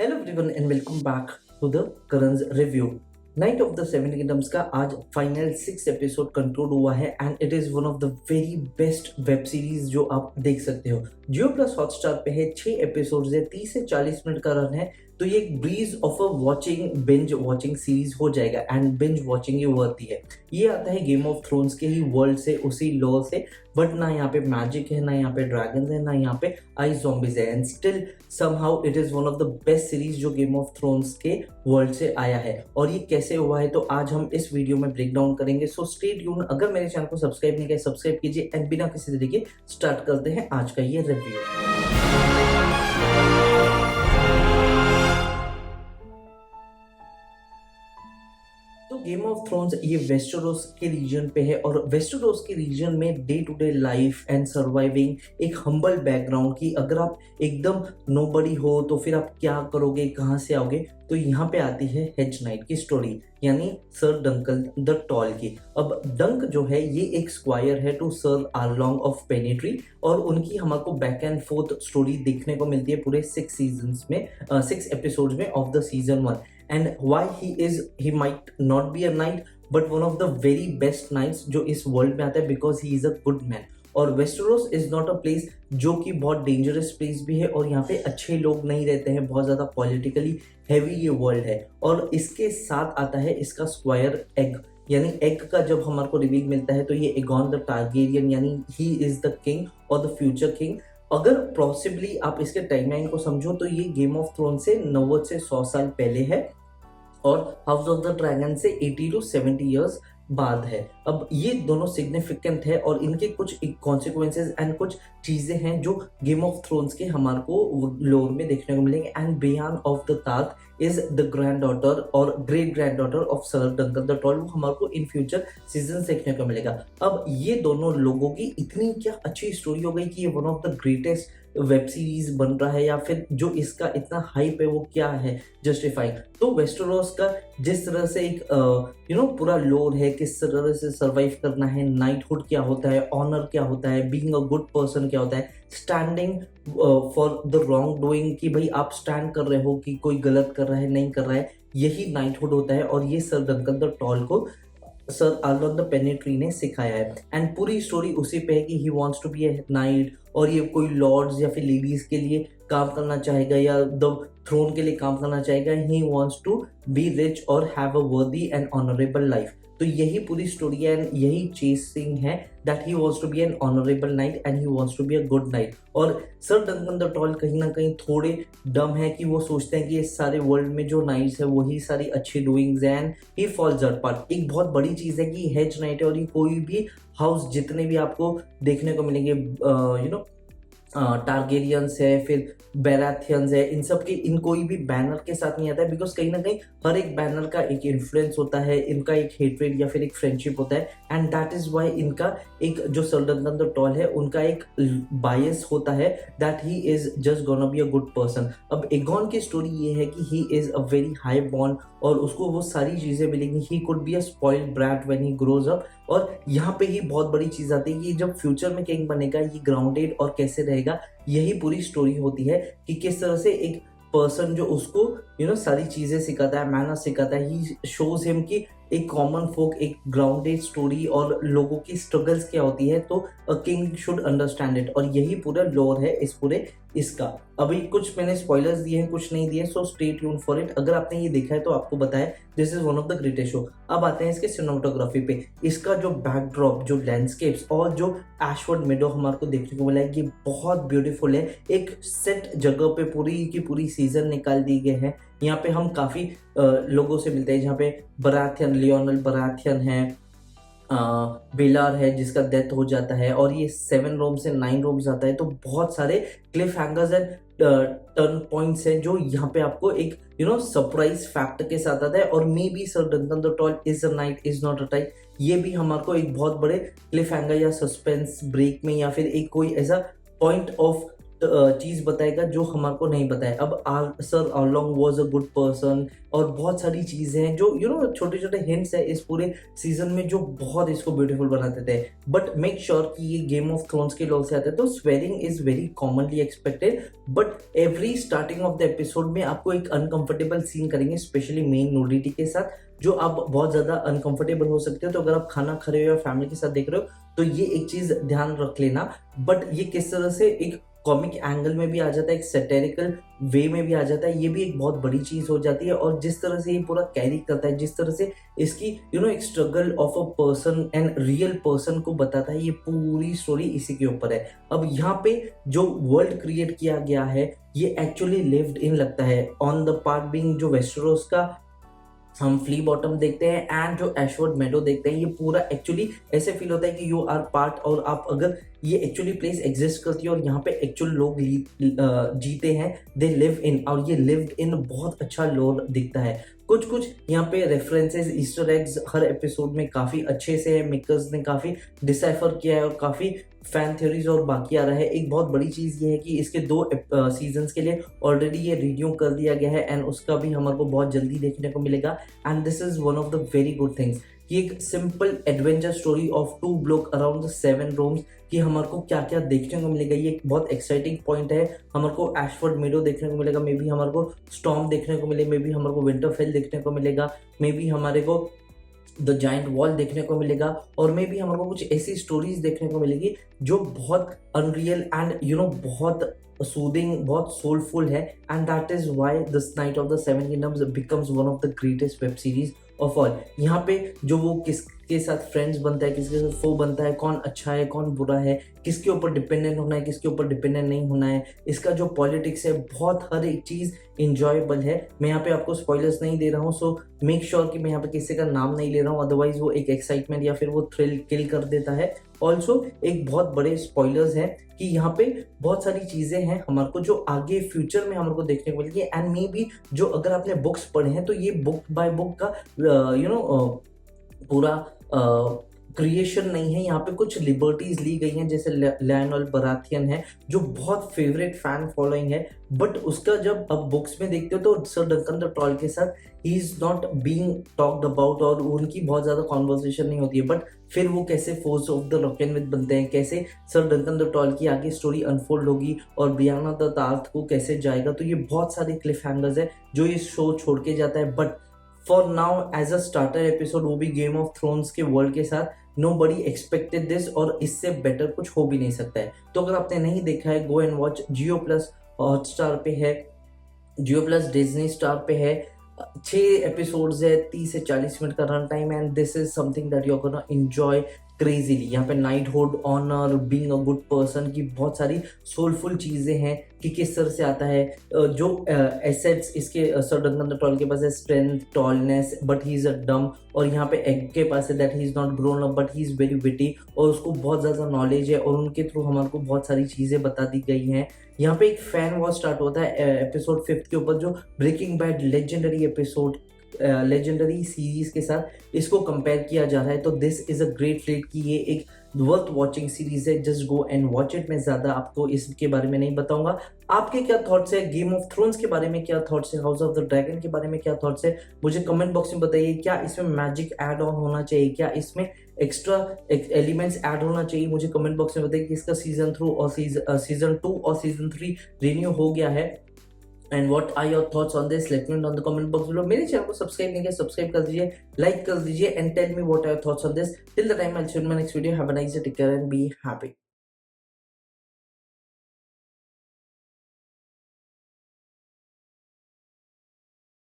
Hello everyone and welcome back to the करण's review. Knight of the Seven Kingdoms का आज final 6 episode conclude हुआ है and it is one of the very best web series जो आप देख सकते हो। जियो प्लस हॉटस्टार पे है, 6 एपिसोड्स है, 30 से 40 मिनट का रन है, तो ये एक breeze of a binge watching series हो जाएगा एंड बिंज वॉचिंग ही वर्दी है। ये आता है गेम ऑफ थ्रोन्स के ही वर्ल्ड से, उसी लॉ से, बट ना यहाँ पे मैजिक है, ना यहाँ पे ड्रैगन्स है, ना यहाँ पे आइस ज़ॉम्बीज है, and still somehow it is one of the best series जो गेम ऑफ थ्रोन्स के वर्ल्ड से आया है। और ये कैसे हुआ है तो आज हम इस वीडियो में ब्रेक डाउन करेंगे, सो स्टे ट्यून। अगर मेरे चैनल को सब्सक्राइब नहीं किया सब्सक्राइब कीजिए एंड बिना किसी तरीके स्टार्ट करते हैं आज का ये रिव्यू। तो गेम ऑफ थ्रोन्स ये वेस्टरोस के रीजन पे है और वेस्टरोस के रीजन में day to day life and surviving एक हम्बल बैकग्राउंड की, अगर आप एकदम नोबडी हो तो फिर आप क्या करोगे, कहाँ से आओगे, तो यहाँ पे आती है हेज नाइट की स्टोरी, यानी सर डंकन द टॉल की। अब डंक जो है ये एक स्क्वायर है टू सर आर्लॉन्ग ऑफ पेनिट्री और उनकी हमारे बैक एंड फोर्थ स्टोरी देखने को मिलती है पूरे 6 सीजन्स में, 6 एपिसोड्स में of the season 1। and why he might not be a knight but one of the very best knights जो इस वर्ल्ड में आता है because he is a good man। और Westeros is not a place जो कि बहुत डेंजरस प्लेस भी है और यहाँ पे अच्छे लोग नहीं रहते हैं, बहुत ज़्यादा पॉलिटिकली हैवी ये वर्ल्ड है। और इसके साथ आता है इसका स्क्वायर एग, यानी एग का जब हमारे को रिवील मिलता है तो ये एगॉन द टारगेरियन, यानी ही इज द किंग और द फ्यूचर किंग। अगर पॉसिबली आप इसके टाइमलाइन को समझो तो ये गेम ऑफ थ्रोन से 90 से 100 साल पहले है और हाउस ऑफ द ड्रैगन से 80 to 70 ईयर्स बाद है। अब ये दोनों सिग्निफिकेंट है और इनके कुछ कॉन्सिक्वेंसेज एंड कुछ चीजें हैं जो गेम ऑफ थ्रोन्स के हमारे को लोर में देखने को मिलेंगे। एंड बियॉन्ड ऑफ द ताक इज द ग्रैंड डॉटर और great grand daughter of sir Duncan the toll, वो हमारे को इन फ्यूचर सीजन देखने को मिलेगा। अब ये दोनों लोगों की इतनी क्या अच्छी स्टोरी हो गई कि ये one of the greatest web series बन रहा है, या फिर जो इसका इतना हाइप है वो क्या है जस्टिफाइंग। तो वेस्टरोस का जिस तरह से एक पूरा लोर है, किस तरह से सरवाइव करना है, नाइटहुड क्या होता है, ऑनर क्या होता है, बीइंग अ गुड पर्सन क्या होता है, standing for the wrong doing कि भाई आप स्टैंड कर रहे हो कि कोई गलत कर रहा है नहीं कर रहा है, यही नाइटहुड होता है। और ये सर डंकन द टॉल को सर आर्लॉन द पेनिट्री ने सिखाया है एंड पूरी स्टोरी उसी पे है कि he wants to be a knight और ये कोई लॉर्ड्स या फिर लेडीज के लिए काम करना चाहेगा या द थ्रोन के लिए काम करना चाहेगा। He wants to be rich और have a worthy and honourable life. तो यही पूरी स्टोरी है एंड यही चेसिंग है that he wants to be an honourable knight and he wants to be a good knight. और सर डंकन द टॉल कहीं ना कहीं थोड़े डम है कि वो सोचते हैं कि इस सारे वर्ल्ड में जो नाइट्स है वही सारी अच्छी doings and he falls that part. एक बहुत बड़ी चीज है कि हेज नाइट है और ये कोई भी हाउस जितने भी आपको देखने को मिलेंगे टारगेरियंस है, फिर बैराथियंस है, इन सब के इन कोई भी बैनर के साथ नहीं आता है, बिकॉज कहीं ना कहीं हर एक बैनर का एक इन्फ्लुएंस होता है, इनका एक हेट्रेड या फिर एक फ्रेंडशिप होता है एंड दैट इज वाई इनका एक जो सर डंकन द टॉल है उनका एक बायस होता है that he is just gonna be a good person. अब एगॉन की स्टोरी ये है कि he is a very high born और उसको वो सारी चीजें मिलेंगी, he could be a spoiled brat when he grows up. और यहाँ पे ही बहुत बड़ी चीज आती है कि जब फ्यूचर में किंग बनेगा ये ग्राउंडेड और कैसे रहेगा, यही पूरी स्टोरी होती है कि किस तरह से एक पर्सन जो उसको सारी चीजें सिखाता है, मैनर्स सिखाता है, ही शोज हिम कि एक कॉमन फोक, एक ग्राउंडेड स्टोरी और लोगों की स्ट्रगल्स क्या होती है, तो a king should understand it. और यही पूरा लोर है इस पूरे इसका। अभी कुछ मैंने स्पॉयलर्स दिए हैं, कुछ नहीं दिए, so stay tune for it. अगर आपने ये देखा है तो आपको बताया this is one of the greatest show. अब आते हैं इसके सिनेमेटोग्राफी पे। इसका जो बैकड्रॉप, जो लैंडस्केप्स और जो एशवर्ड मेडो हमारे को देखने को मिला है ये बहुत ब्यूटीफुल है। एक सेट जगह पे पूरी की पूरी सीजन निकाल दी गए हैं। यहाँ पे हम काफी लोगों से मिलते हैं, जहाँ पे बराथियन, लियोनल बराथियन है, बेलार है जिसका डेथ हो जाता है और ये 7 रोम से 9 रोम जाता है। तो बहुत सारे Cliff hangers and turn points हैं जो यहाँ पे आपको एक सरप्राइज फैक्ट के साथ आता है। और may be sir Duncan the tall is a night is not a tight, ये भी हमारे को एक बहुत बड़े क्लिफ हैंगर या सस्पेंस ब्रेक में या फिर एक कोई ऐसा पॉइंट ऑफ चीज बताएगा जो हमारे को नहीं बताया। अब sir along was a good person और बहुत सारी चीजें हैं जो छोटे छोटे हिंट्स है इस पूरे सीजन में जो बहुत इसको ब्यूटीफुल बनाते थे। बट मेक श्योर कि ये गेम ऑफ थ्रोन्स के लॉ से आते हैं तो swearing is very commonly expected, but every starting of the episode में आपको एक अनकंफर्टेबल सीन करेंगे, स्पेशली मेन नूडिटी के साथ, जो आप बहुत ज्यादा अनकंफर्टेबल हो सकते हो। तो अगर आप खाना खा रहे हो या फैमिली के साथ देख रहे हो तो ये एक चीज ध्यान रख लेना। बट ये किस तरह से एक कॉमिक एंगल में भी आ जाता है, एक सैटेरिकल वे में भी आ जाता है, ये भी एक बहुत बड़ी चीज हो जाती है। और जिस तरह से ये पूरा कैरी करता है, जिस तरह से इसकी एक struggle of a person and real person को बताता है, ये पूरी स्टोरी इसी के ऊपर है। अब यहाँ पे जो वर्ल्ड क्रिएट किया गया है ये एक्चुअली लिव्ड इन लगता है, ऑन द पार्ट बीइंग जो वेस्टेरोस का हम फ्ली बॉटम देखते हैं एंड जो एशवर्ड मेडो देखते हैं, ये पूरा एक्चुअली ऐसे फील होता है कि यू आर पार्ट, और आप अगर ये एक्चुअली प्लेस एग्जिस्ट करती है और यहाँ पे एक्चुअल लोग जीते हैं, दे लिव इन, और ये लिव्ड इन बहुत अच्छा लोर दिखता है। कुछ कुछ यहाँ पे रेफरेंसेस, ईस्टर एग्स हर एपिसोड में काफी अच्छे से है, मेकर्स ने काफी डिसाइफर किया है और काफी फैन थ्योरीज और बाकी आ रहा है। एक बहुत बड़ी चीज ये है कि इसके 2 सीजन्स के लिए ऑलरेडी ये रिन्यू कर दिया गया है एंड उसका भी हमारे को बहुत जल्दी देखने को मिलेगा। And this is one of the very good things कि एक simple adventure story of 2 block around the 7 rooms कि हमारे को क्या क्या देखने को मिलेगा। ये एक बहुत एक्साइटिंग पॉइंट है। हमारे को एशफोर्ड मेडो देखने को मिलेगा, मे बी हमारे को स्टॉर्म देखने को मिले, मे बी हमारे को विंटरफेल देखने को मिलेगा, मे बी हमारे को द जाइंट वॉल देखने को मिलेगा, और मे भी हमको कुछ ऐसी स्टोरीज देखने को मिलेगी जो बहुत अनरियल एंड बहुत सूदिंग, बहुत सोलफुल है। And that is why this night of the 7 kingdoms becomes one of the greatest web series of all. यहाँ पे जो वो किसके साथ फ्रेंड्स बनता है, किसके साथ फो बनता है, कौन अच्छा है कौन बुरा है, किसके ऊपर डिपेंडेंट होना है, किसके ऊपर डिपेंडेंट नहीं होना है, इसका जो पॉलिटिक्स है, बहुत हर एक चीज इंजॉयबल है। मैं यहाँ पे आपको स्पॉयलर्स नहीं दे रहा हूँ, सो मेक श्योर कि मैं यहाँ पे किसी का नाम नहीं ले रहा हूँ, अदरवाइज वो एक एक्साइटमेंट या फिर वो थ्रिल किल कर देता है। ऑल्सो एक बहुत बड़े स्पॉयलर्स हैं कि यहाँ पे बहुत सारी चीजें हैं हमारे को जो आगे फ्यूचर में हमारे को देखने को मिलेगी। एंड मे बी जो अगर आपने बुक्स पढ़े हैं तो ये बुक बाय बुक का पूरा क्रिएशन नहीं है। यहाँ पे कुछ लिबर्टीज ली गई हैं, जैसे लायनल बराथियन है जो बहुत फेवरेट फैन फॉलोइंग है, बट उसका जब अब बुक्स में देखते हो तो सर डंकन द ट्रॉल के साथ he is not being talked about और उनकी बहुत ज्यादा कॉन्वर्सेशन नहीं होती है। बट फिर वो कैसे फोर्स ऑफ द रॉकेनविद बनते हैं, कैसे सर डंकन द ट्रॉल की आगे स्टोरी अनफोल्ड होगी और ब्रियाना द टार्थ को कैसे जाएगा, तो ये बहुत सारे क्लिफ हैंगर्स है जो ये शो छोड़ के जाता है। But for now as a starter episode, वो भी गेम ऑफ थ्रोन्स के वर्ल्ड के साथ, नोबडी एक्सपेक्टेड दिस, और इससे बेटर कुछ हो भी नहीं सकता है। तो अगर आपने नहीं देखा है, गो and watch. Jio plus Hotstar पे है, जियो प्लस डिज्नी स्टार पे है। 6 एपिसोड्स है, 30 से 40 मिनट का run time, and this is something that you are gonna enjoy crazily. यहाँ पे knighthood, honour, being a good person की बहुत सारी सोलफुल चीजें हैं कि किस तरह से आता है। जो एसेट्स इसके सर डंकन द ट्रॉल के पास है, strength, tallness, but he is a डम, और यहाँ पे एग के पास है that he is not grown up but he is very witty, और उसको बहुत ज्यादा नॉलेज है और उनके थ्रू हमारे को बहुत सारी चीजें बता दी गई हैं। यहाँ पे एक फैन वॉर स्टार्ट होता है एपिसोड 5 के ऊपर, जो Breaking Bad legendary episode, legendary series के साथ इसको कंपेयर किया जा रहा है। तो this is a great flat कि ये एक वर्थ वॉचिंग सीरीज है, just go and watch it. मैं ज्यादा आपको इसके बारे में नहीं बताऊंगा। आपके क्या थॉट्स है गेम ऑफ थ्रोन्स के बारे में, क्या थॉट्स है हाउस ऑफ द ड्रैगन के बारे में, क्या थॉट्स है, मुझे कमेंट बॉक्स में बताइए। क्या इसमें मैजिक ऐड ऑन होना चाहिए, क्या इसमें एक्स्ट्रा एलिमेंट्स ऐड होना चाहिए, मुझे कमेंट बॉक्स में बताइए कि इसका सीजन 2 और सीजन 3 रिन्यू हो गया है। And what are your thoughts on this, let me know in the comment box below. मेरे चैनल को सब्सक्राइब नहीं किया, सब्सक्राइब कर दीजिए, लाइक कर दीजिए, and tell me what are your thoughts on this. Till the time I will see you in my next video. Have a nice day, take care and be happy.